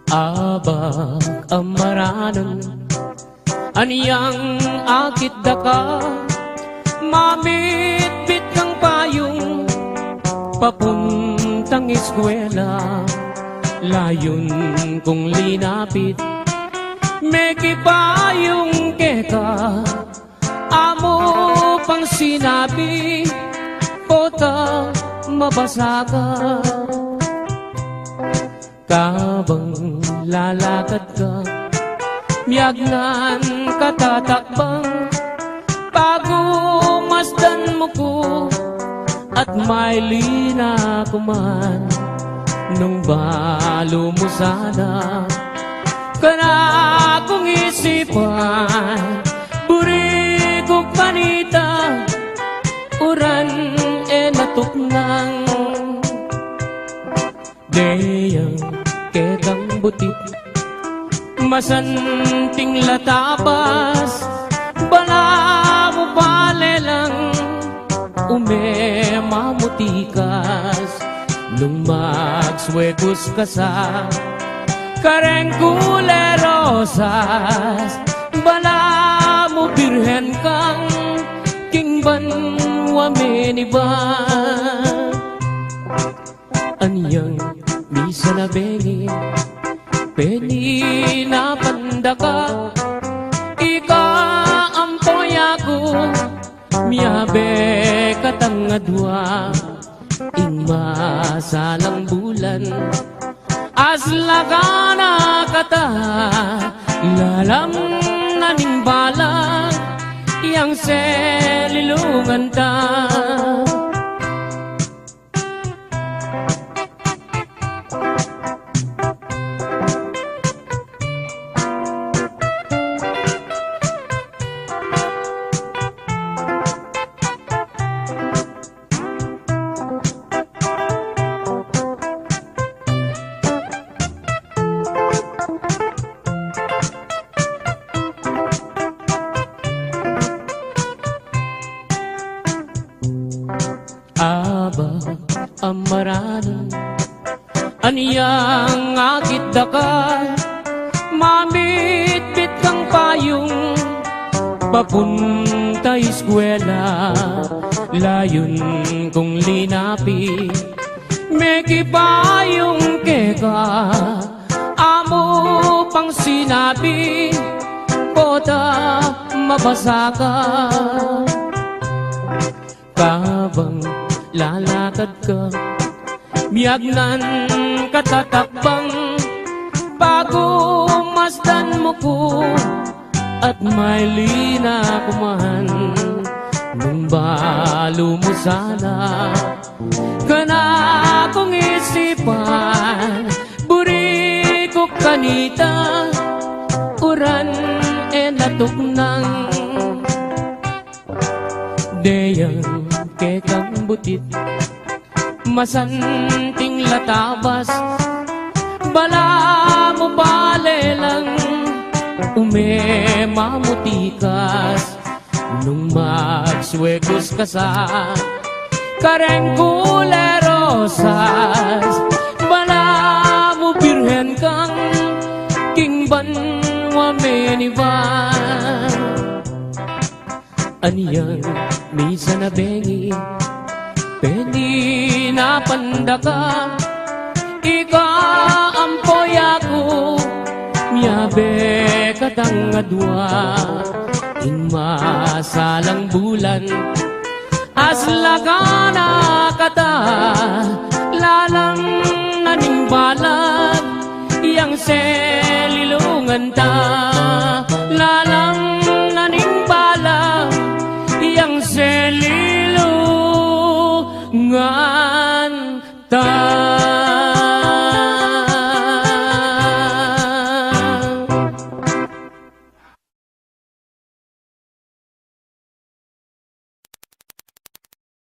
Abag amaranan aniyang akit daka, mamit-bit kang payong papuntang eskwela. Layon kong linapit, may kipayong keka, amo pang sinabi, pota mabasa ka. Kabang lalakad ka, miyagnan katatakbang, bago masdan mo ko, at may lina kuman. Nung balo mo sana, kana kong isipan, buri ko kanita, uran natuknang. Deyang ketang butit, masanting latabas, bala mo palelang, umemamutikas. Nung magswekos ka sa kareng kulerosas, bala mo birhen kang kingban wameniba. Anyang misa na bengi, peni na pandaka, ika ampoy ako, miyabe katangadwa. Ingma salang bulan, asla ka na kata, lalam na ning balang, yang selilungan ta. Abag amaranan aniyang akit daka, mamit-bit kang payong papunta eskwela. Layon kong linapit, may kipayong keka, amo pang sinabi, pota mabasa ka. Kabang lalakad ka, miyagnan katatakbang, bago masdan mo ko, at may lina kuman. Nung balo mo sana, kana kong isipan, buri ko kanita, uran natuknang. Deyang ketang butit, masanting latabas, bala mo palelang, umemamutikas. Nung magswekos ka sa kareng kulerosas, bala mo birhen kang kingban wameniban. Aniyang misa na bengi, peni na pandaka, ika ampoy ako, miyabe katangadwa. Ingma salang bulan, asla ka na kata, lalang na ning balag, yang selilungan ta. Lalang na ning balag, yang selilungan